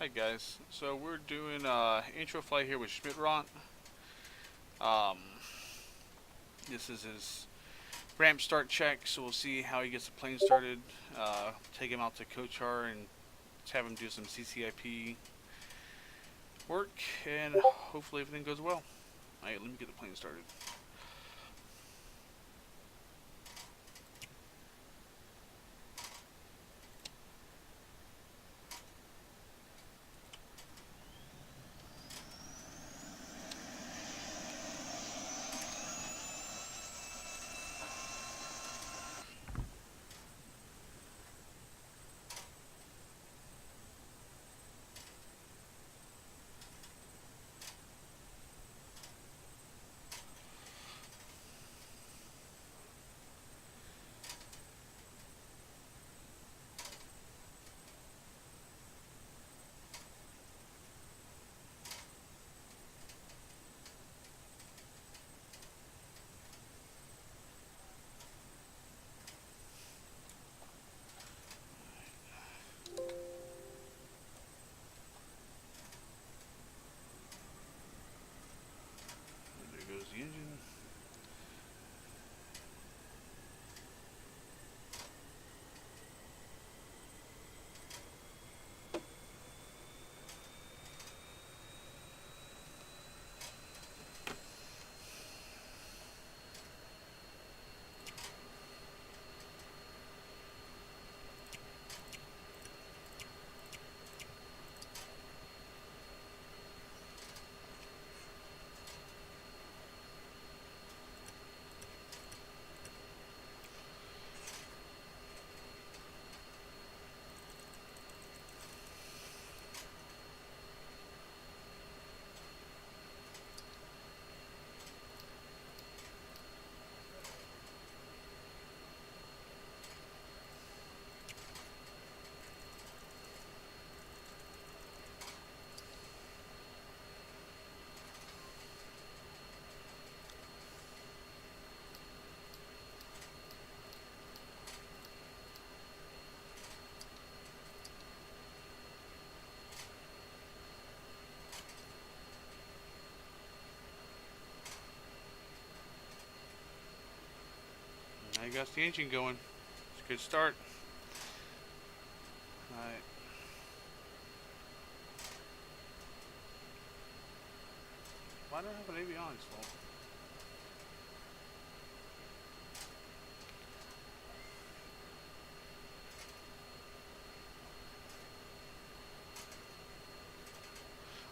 Hi guys, so we're doing intro flight here with Schmidtrock. Um, this is his ramp start check, so we'll see how he gets the plane started. Take him out to Kochar and have him do some CCIP work, and hopefully everything goes well. Alright, let me get the plane started. There goes the engine. Now you got the engine going. It's a good start. Alright. Why do I have an avionics fault?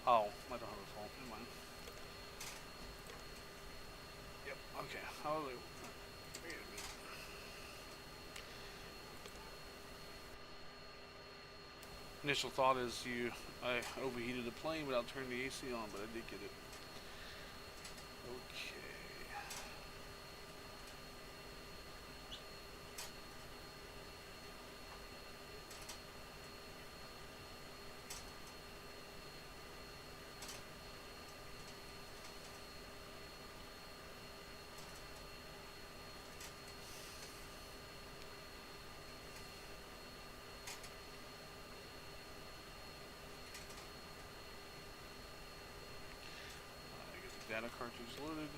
Oh, I don't have a fault. Never mind. Yep, okay. Hallelujah. Initial thought is I overheated the plane without turning the AC on, but I did get it. Okay. I get the data cartridge loaded.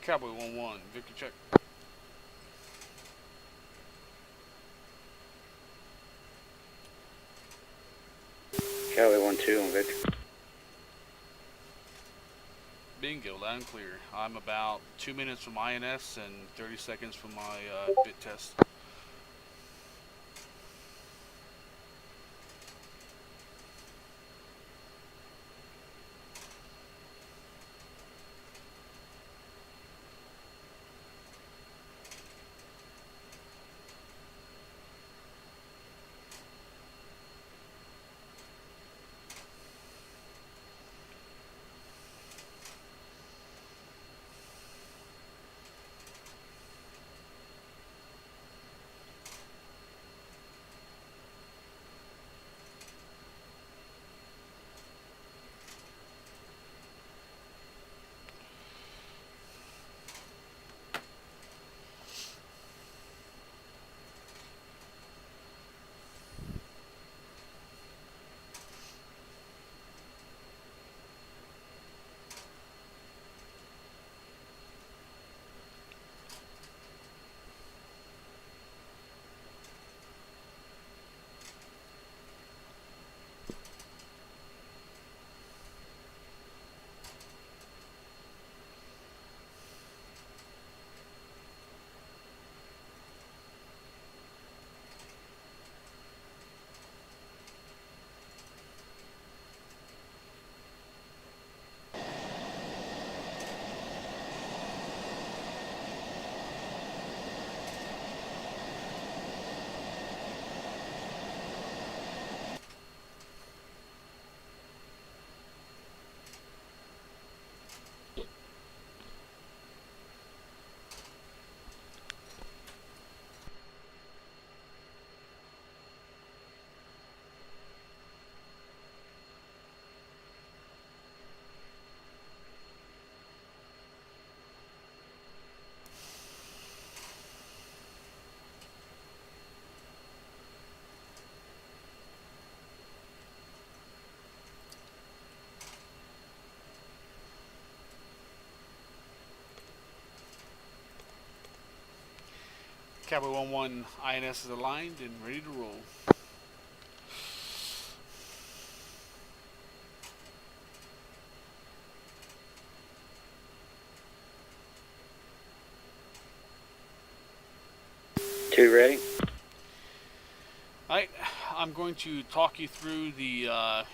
Cowboy 1-1, Victor check. Cowboy 1-2 on Victor. Bingo, loud and clear. I'm about 2 minutes from INS and 30 seconds from my bit test. Cowboy 1-1 INS is aligned and ready to roll. Two ready. Alright, I'm going to talk you through the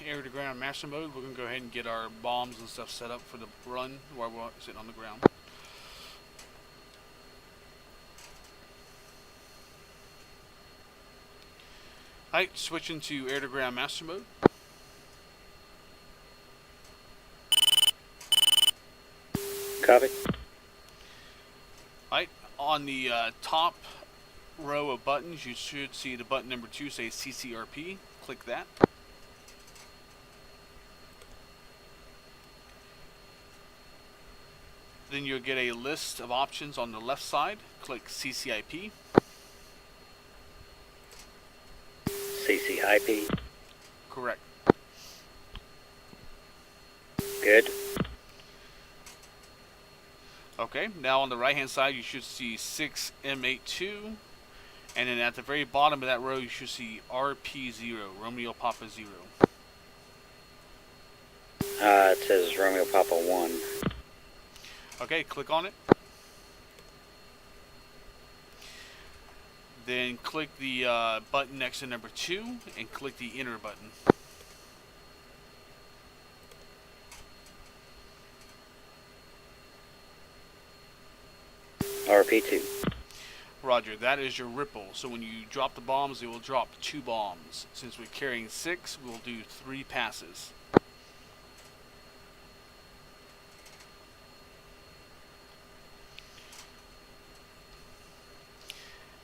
air-to-ground master mode. We're going to go ahead and get our bombs and stuff set up for the run while we're sitting on the ground. Alright, switching to air-to-ground master mode. Copy. Alright, on the top row of buttons, you should see the button number 2 say CCRP. Click that. Then you'll get a list of options on the left side. Click CCIP. CCIP. Correct. Good. Okay, now on the right hand side you should see 6M82, and then at the very bottom of that row you should see RP0, Romeo Papa 0. It says Romeo Papa 1. Okay, click on it. Then click the button next to number 2 and click the enter button. RP2. Roger, that is your ripple. So when you drop the bombs, it will drop 2 bombs. Since we're carrying 6, we'll do 3 passes.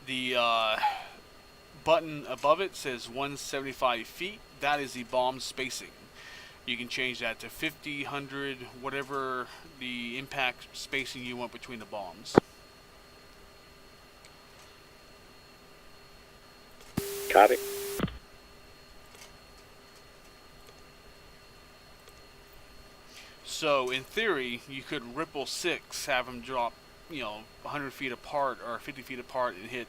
The button above it says 175 feet. That is the bomb spacing. You can change that to 50, 100, whatever the impact spacing you want between the bombs. Copy. So in theory, you could ripple 6, have them drop, 100 feet apart or 50 feet apart and hit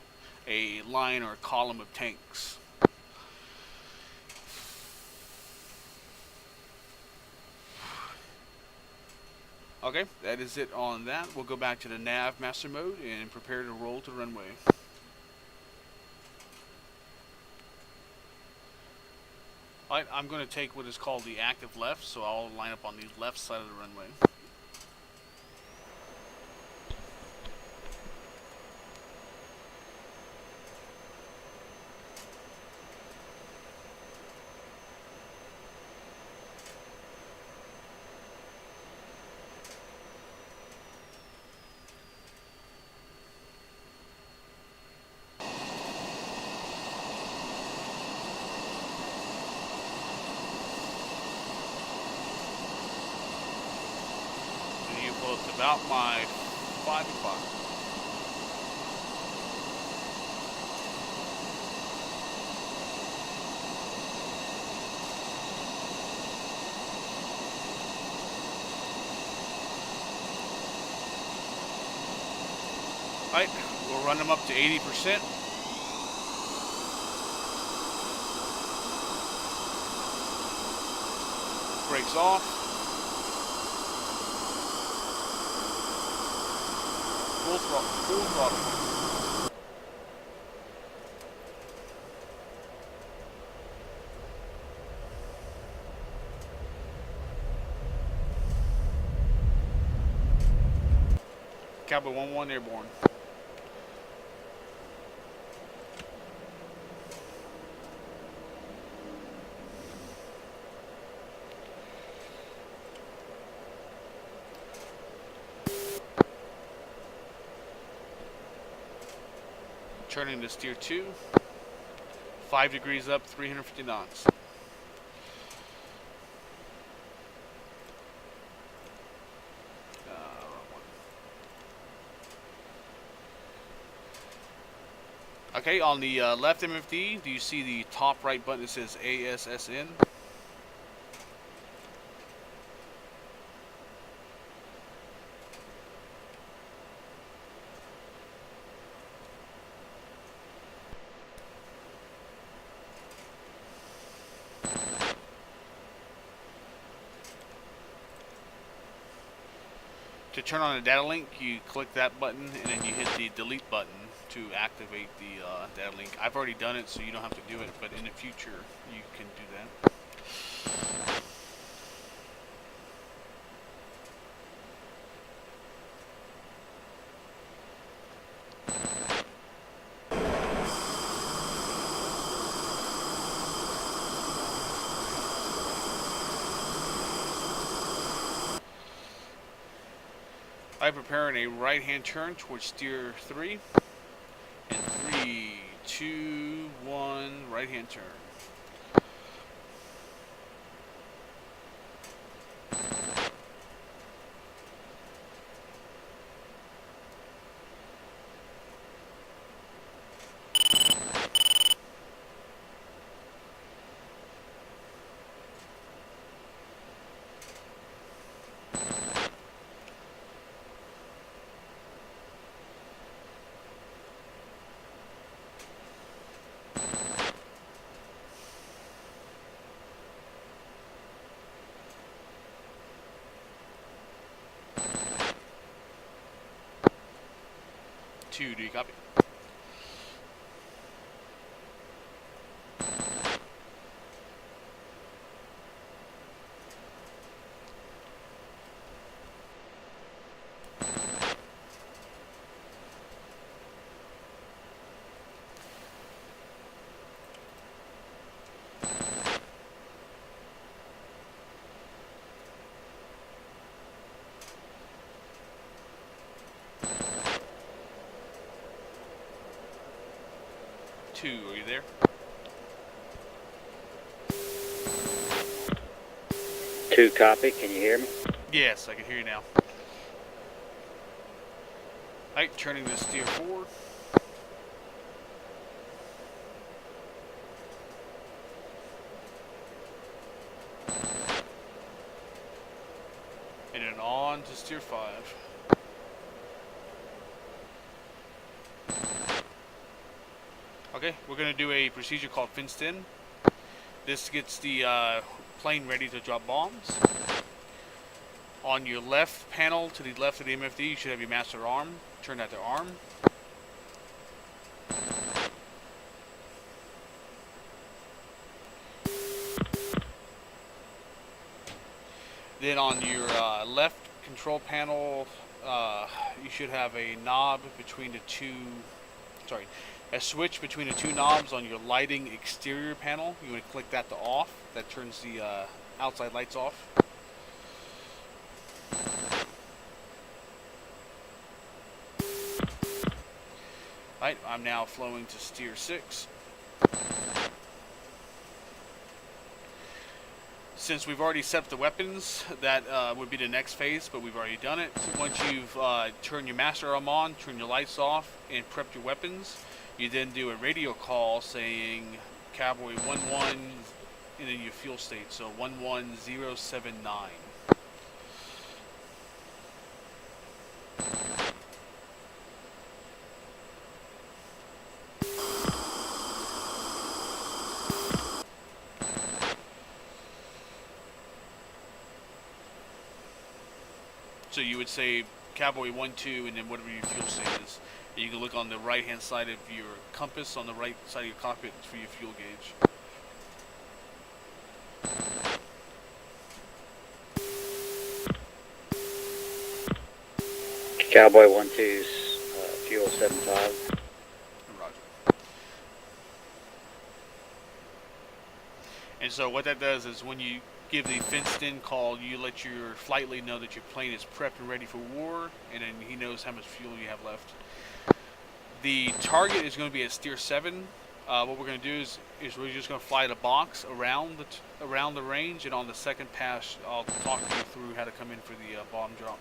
a line or a column of tanks. Okay, that is it on that. We'll go back to the nav master mode and prepare to roll to the runway. Alright, I'm going to take what is called the active left, so I'll line up on the left side of the runway. Well, it's about my 5 o'clock. Alright, we'll run them up to 80%. Brakes off. Full throttle. Cowboy 1-1 airborne. Turning to steer 2, 5 degrees up, 350 knots. Okay, on the left MFD, do you see the top right button that says ASSN? To turn on a data link, you click that button and then you hit the delete button to activate the data link. I've already done it, so you don't have to do it, but in the future you can do that. I'm preparing a right-hand turn towards steer 3. And 3, 2, 1, right-hand turn. Do you copy? Are you there? Two, copy. Can you hear me? Yes, I can hear you now. Alright, turning to steer 4. And then on to steer 5. Okay, we're going to do a procedure called fenced in. This gets the plane ready to drop bombs. On your left panel, to the left of the MFD, you should have your master arm. Turn that to arm. Then on your left control panel, you should have a knob between the two, a switch between the two knobs on your lighting exterior panel. You want to click that to off. That turns the outside lights off. Alright, I'm now flowing to steer 6. Since we've already set up the weapons, that would be the next phase, but we've already done it. So once you've turned your master arm on, turned your lights off, and prepped your weapons, you then do a radio call saying Cowboy 11, and then your fuel state, so 11079. So you would say Cowboy 12 and then whatever your fuel state is. And you can look on the right hand side of your compass on the right side of your cockpit for your fuel gauge. Cowboy 12's fuel 75. Roger. And so what that does is when you give the fenced in call, you let your flight lead know that your plane is prepped and ready for war, and then he knows how much fuel you have left. The target is going to be at steer 7. What we're going to do is we're just going to fly the box around the range, and on the second pass, I'll talk you through how to come in for the bomb drop.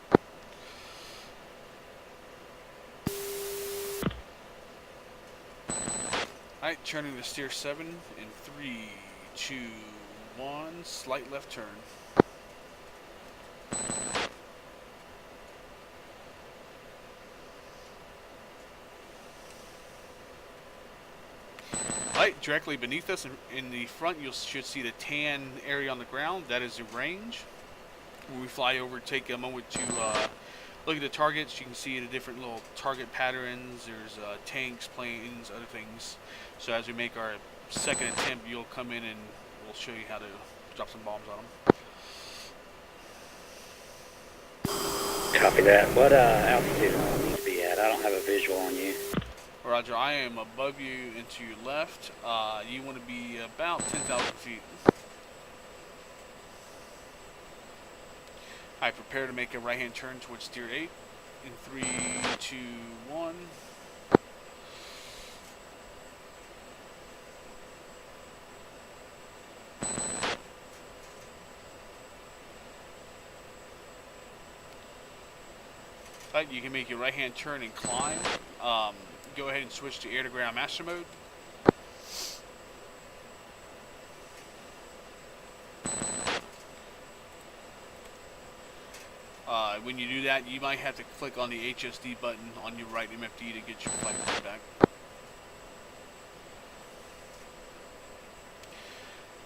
Alright, turning to steer 7 in 3, 2, 1, slight left turn. Alright, directly beneath us in the front, you should see the tan area on the ground. That is the range. When we fly over, take a moment to look at the targets. You can see the different little target patterns. There's tanks, planes, other things. So as we make our second attempt, you'll come in and we'll show you how to drop some bombs on them. Copy that. What altitude do I need to be at? I don't have a visual on you. Roger, I am above you and to your left. You want to be about 10,000 feet. I prepare to make a right-hand turn towards steer 8 in 3, 2, 1. Right, you can make your right-hand turn and climb. Go ahead and switch to air-to-ground master mode. When you do that, you might have to click on the HSD button on your right MFD to get your flight plan back.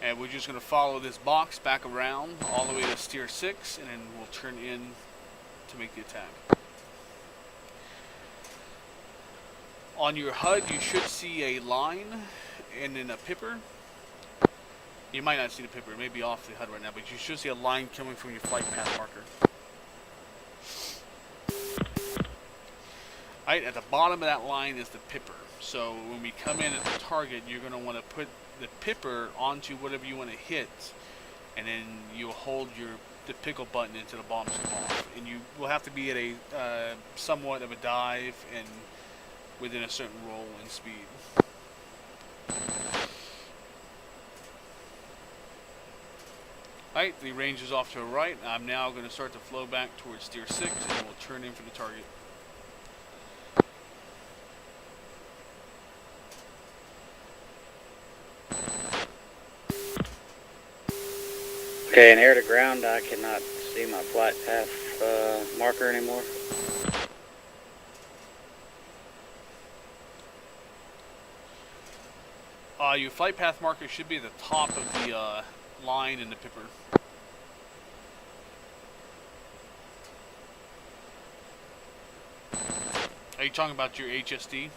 And we're just going to follow this box back around all the way to steer 6, and then we'll turn in to make the attack. On your HUD, you should see a line and then a pipper. You might not see the pipper, it may be off the HUD right now, but you should see a line coming from your flight path marker. Alright, at the bottom of that line is the pipper. So when we come in at the target, you're going to want to put the pipper onto whatever you want to hit, and then you'll hold the pickle button until the bombs come off. And you will have to be at a somewhat of a dive and within a certain roll and speed. Alright, the range is off to the right. I'm now going to start to flow back towards steer 6, and we'll turn in for the target. Okay, in air to ground, I cannot see my flight path marker anymore. Your flight path marker should be at the top of the line in the pipper. Are you talking about your HSD?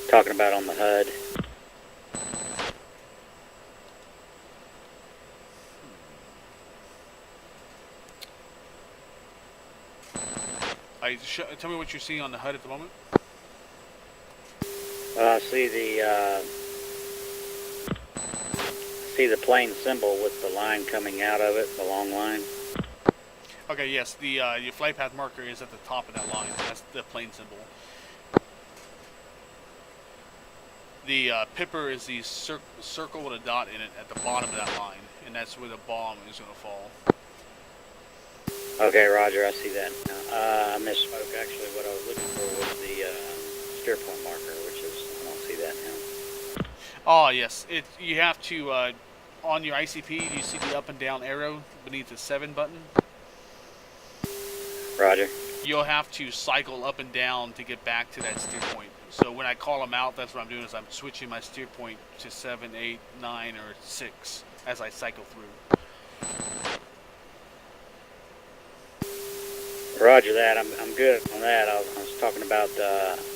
Talking about on the HUD. Tell me what you're seeing on the HUD at the moment. I see the plane symbol with the line coming out of it, the long line. Okay, yes, the your flight path marker is at the top of that line. That's the plane symbol. The pipper is the circle with a dot in it at the bottom of that line, and that's where the bomb is going to fall. Okay, Roger, I see that now. I misspoke. Actually, what I was looking for was the steer point marker, which is, I don't see that now. Oh, yes. You have to, on your ICP, do you see the up and down arrow beneath the 7 button? Roger. You'll have to cycle up and down to get back to that steer point. So when I call them out, that's what I'm doing, is I'm switching my steer point to 7, 8, 9, or 6 as I cycle through. Roger that. I'm good on that. I was talking about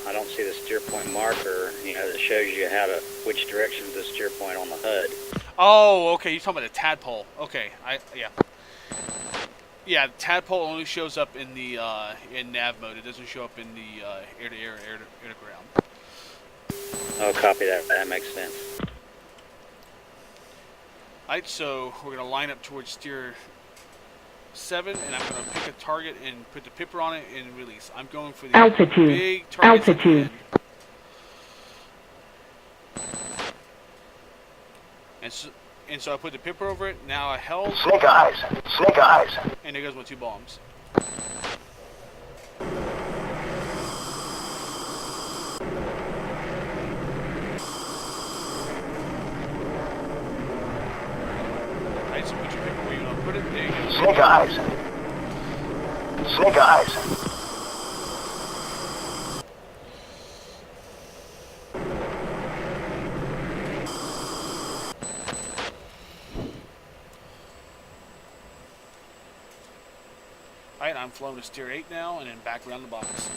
I don't see the steer point marker, that shows you which direction is the steer point on the HUD. Oh, okay. You're talking about the tadpole. Okay. Yeah, tadpole only shows up in the in nav mode. It doesn't show up in the air-to-air, air-to-ground. Oh, copy that. That makes sense. Alright, so we're going to line up towards steer 7, and I'm going to pick a target and put the pipper on it and release. I'm going for the big target. Altitude. And so I put the pipper over it. Now I held. Snake eyes. Snake eyes. And there goes my 2 bombs. Alright, so put your pipper where you want to put it. There you go. Snake eyes. Snake eyes. Alright, I'm flowing to steer 8 now, and then back around the box.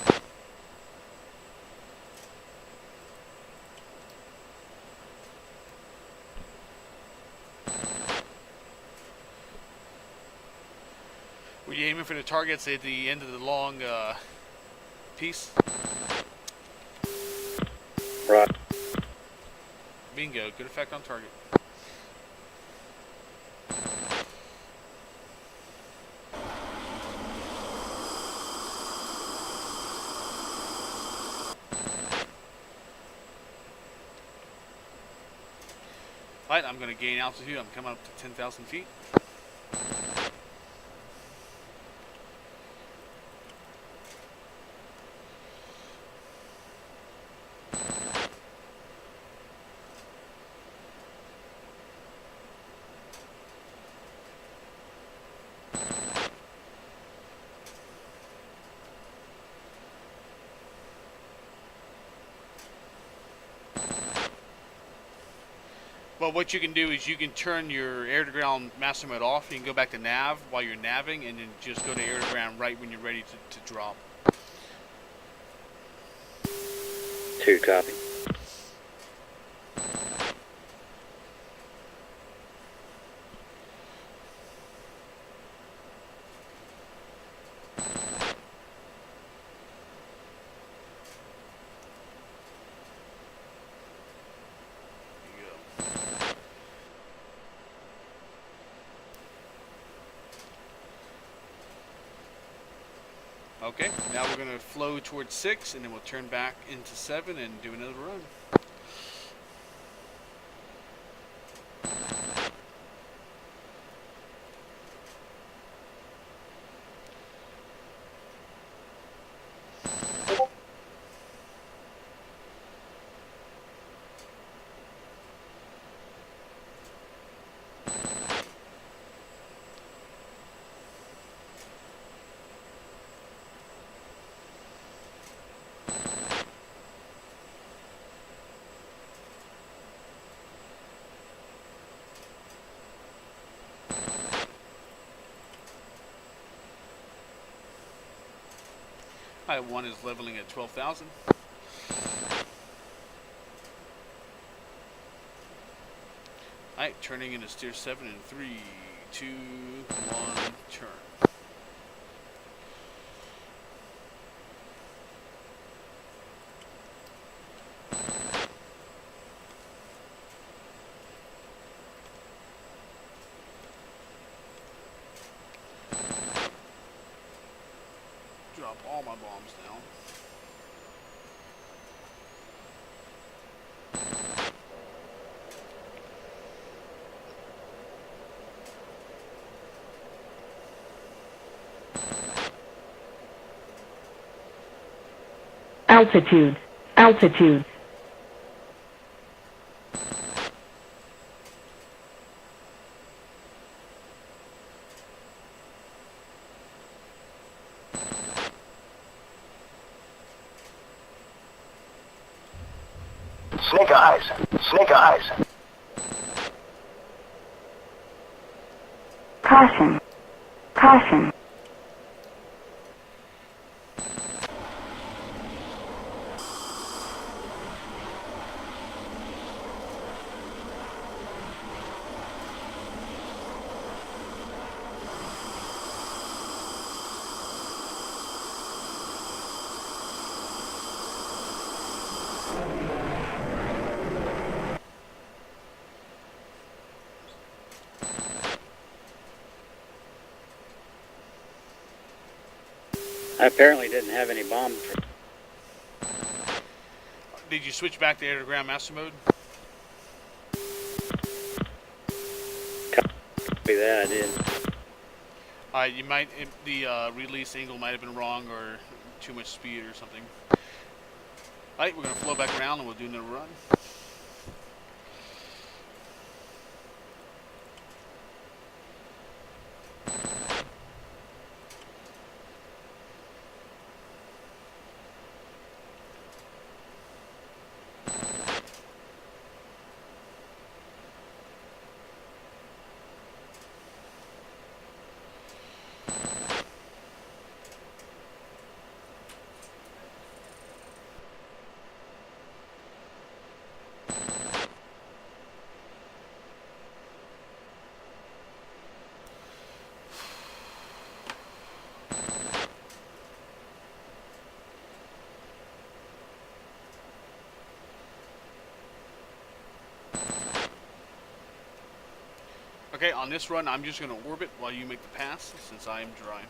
Were you aiming for the targets at the end of the long piece? Right. Bingo, good effect on target. Right, I'm going to gain altitude. I'm coming up to 10,000 feet. Well, what you can do is you can turn your air-to-ground master mode off. You can go back to nav while you're navving, and then just go to air-to-ground right when you're ready to drop. 2 copy. Okay, now we're going to flow towards 6, and then we'll turn back into 7 and do another run. Pilot 1 is leveling at 12,000. Alright, turning into steer 7 in 3, 2, 1, turn. Drop all my bombs down. Altitude. Altitude. Snake eyes. Snake eyes. Caution. Caution. I apparently didn't have any bombs. Did you switch back to air-to-ground master mode? Copy that, I did. You might, the release angle might have been wrong or too much speed or something. Alright, we're going to flow back around and we'll do another run. Okay, on this run, I'm just going to orbit while you make the pass, since I am dry.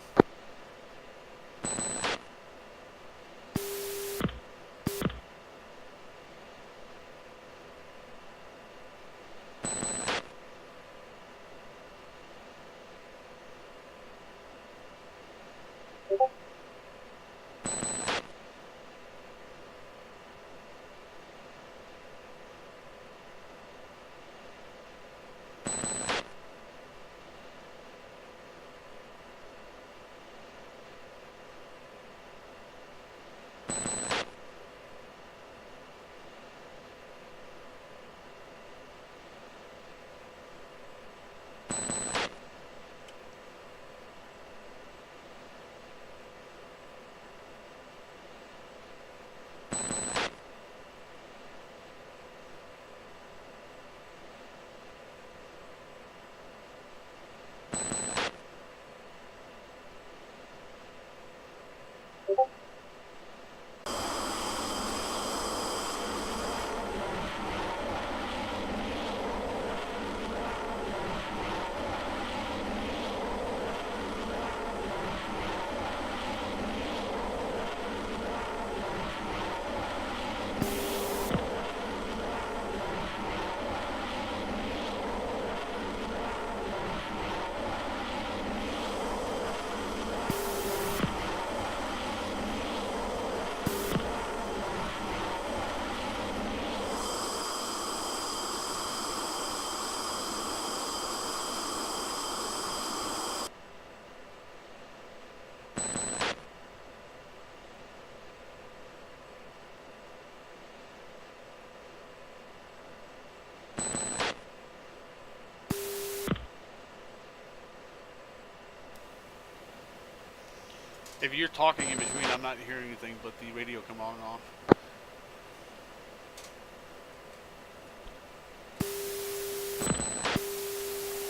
If you're talking in between, I'm not hearing anything but the radio come on and off.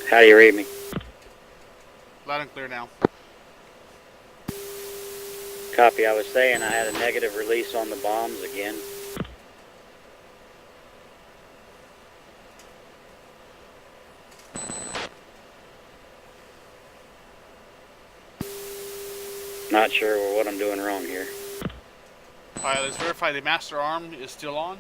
How do you read me? Loud and clear now. Copy. I was saying I had a negative release on the bombs again. Not sure what I'm doing wrong here. Alright, let's verify the master arm is still on.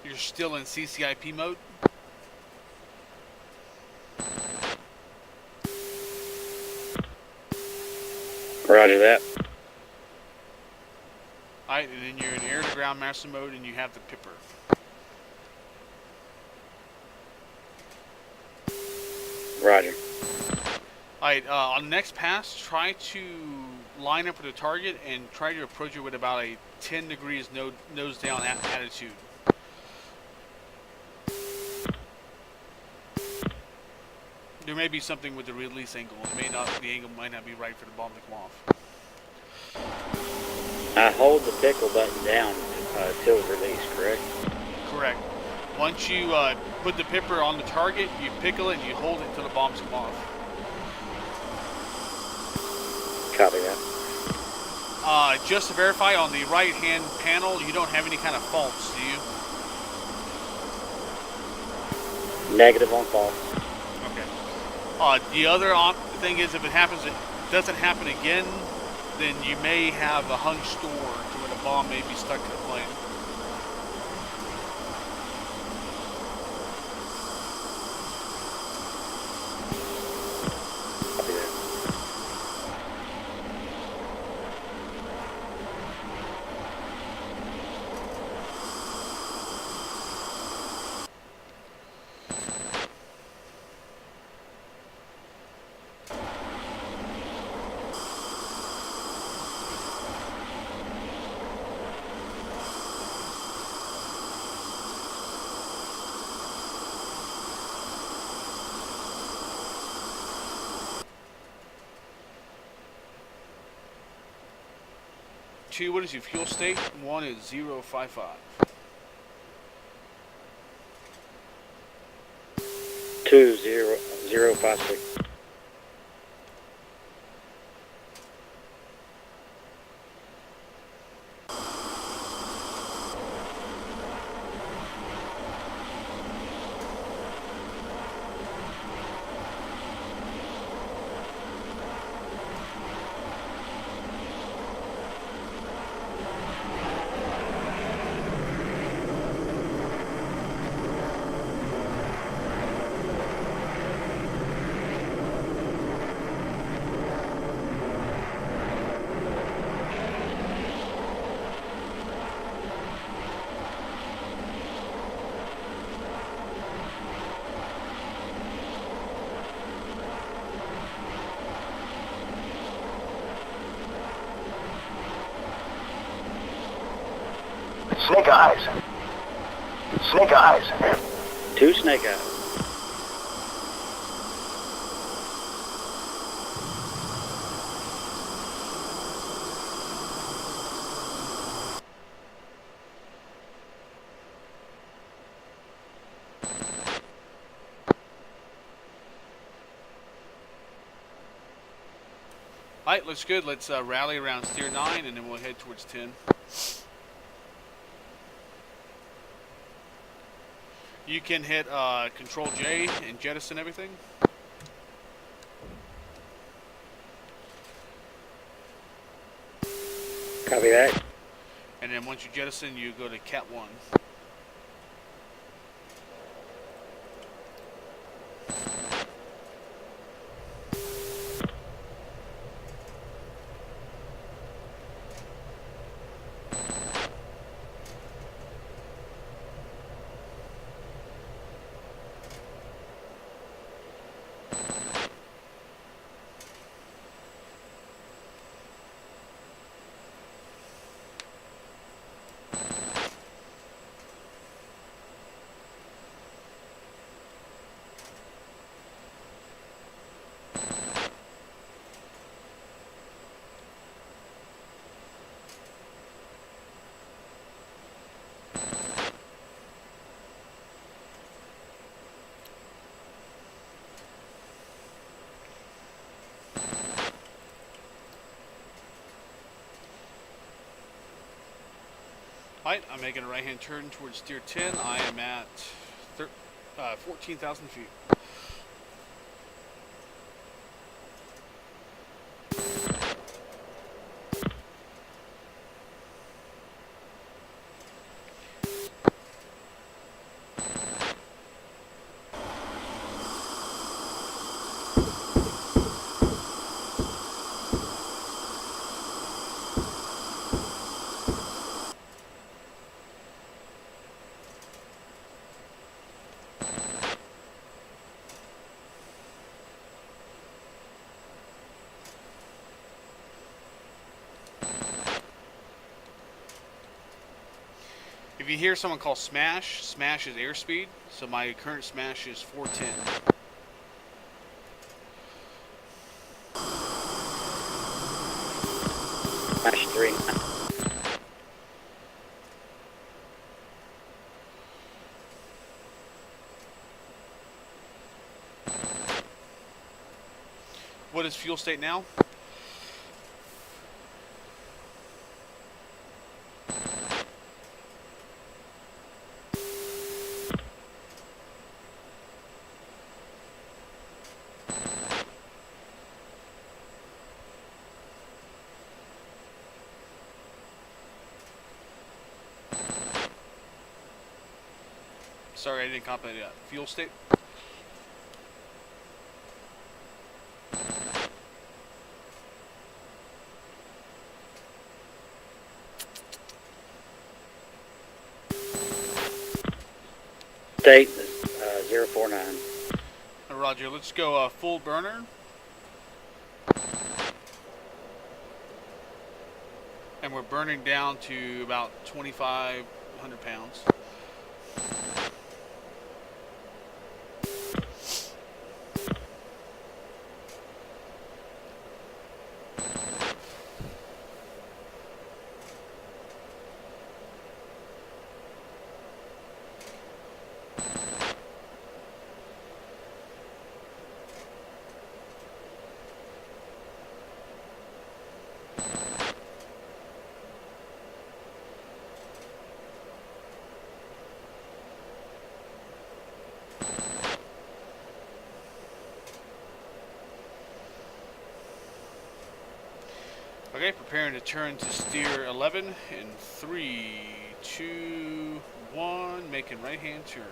You're still in CCIP mode. Roger that. Alright, and then you're in air-to-ground master mode and you have the pipper. Roger. Alright, on the next pass, try to line up with the target and try to approach it with about a 10 degrees nose down attitude. There may be something with the release angle. The angle might not be right for the bomb to come off. I hold the pickle button down till release, correct? Correct. Once you put the pipper on the target, you pickle it and you hold it until the bombs come off. Copy that. Just to verify, on the right-hand panel, you don't have any kind of faults, do you? Negative on fault. Okay. The other thing is, if it doesn't happen again, then you may have a hung store to where the bomb may be stuck to the plane. Copy that. Two, what is your fuel state? One is 055. 20056. Snake eyes. Snake eyes. 2 snake eyes. Alright, looks good. Let's rally around steer 9 and then we'll head towards 10. You can hit Control J and jettison everything. Copy that. And then once you jettison, you go to Cat 1. Alright, I'm making a right-hand turn towards steer 10. I am at 14,000 feet. If you hear someone call smash, smash is airspeed, so my current smash is 410. Smash 3. What is fuel state now? Sorry, I didn't copy that. Fuel state? State 049. Roger, let's go full burner. And we're burning down to about 2,500 pounds. Okay, preparing to turn to steer 11 in 3, 2, 1, making right hand turn.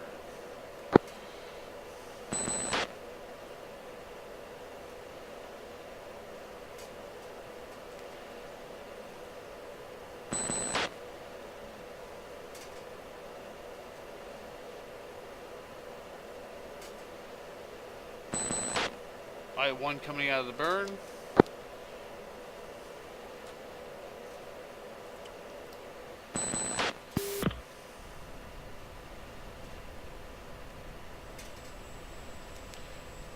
I-1 coming out of the burn.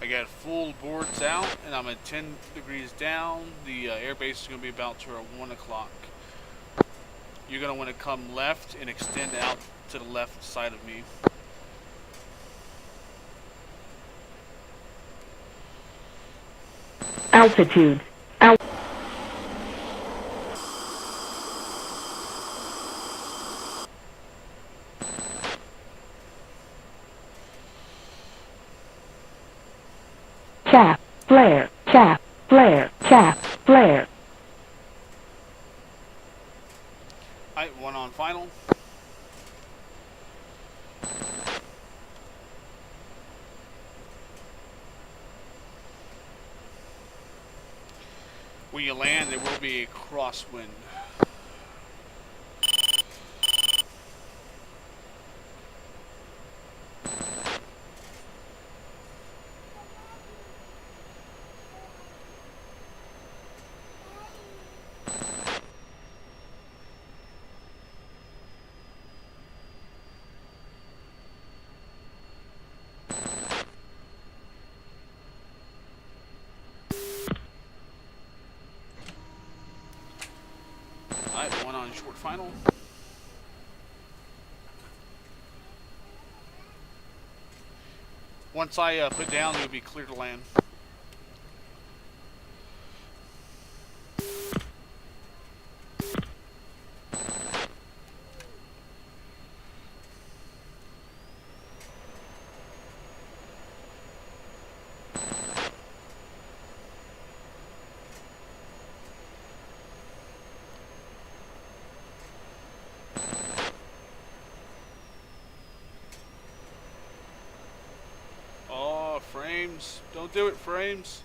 I got full boards out, and I'm at 10 degrees down. The airbase is going to be about to around 1 o'clock. You're going to want to come left and extend out to the left side of me. Altitude. Chaff, flare, chaff, flare, chaff, flare. I-1 on final. When you land, there will be a crosswind. I-1 on short final. Once I put down, you'll be clear to land. Oh, frames. Don't do it, frames.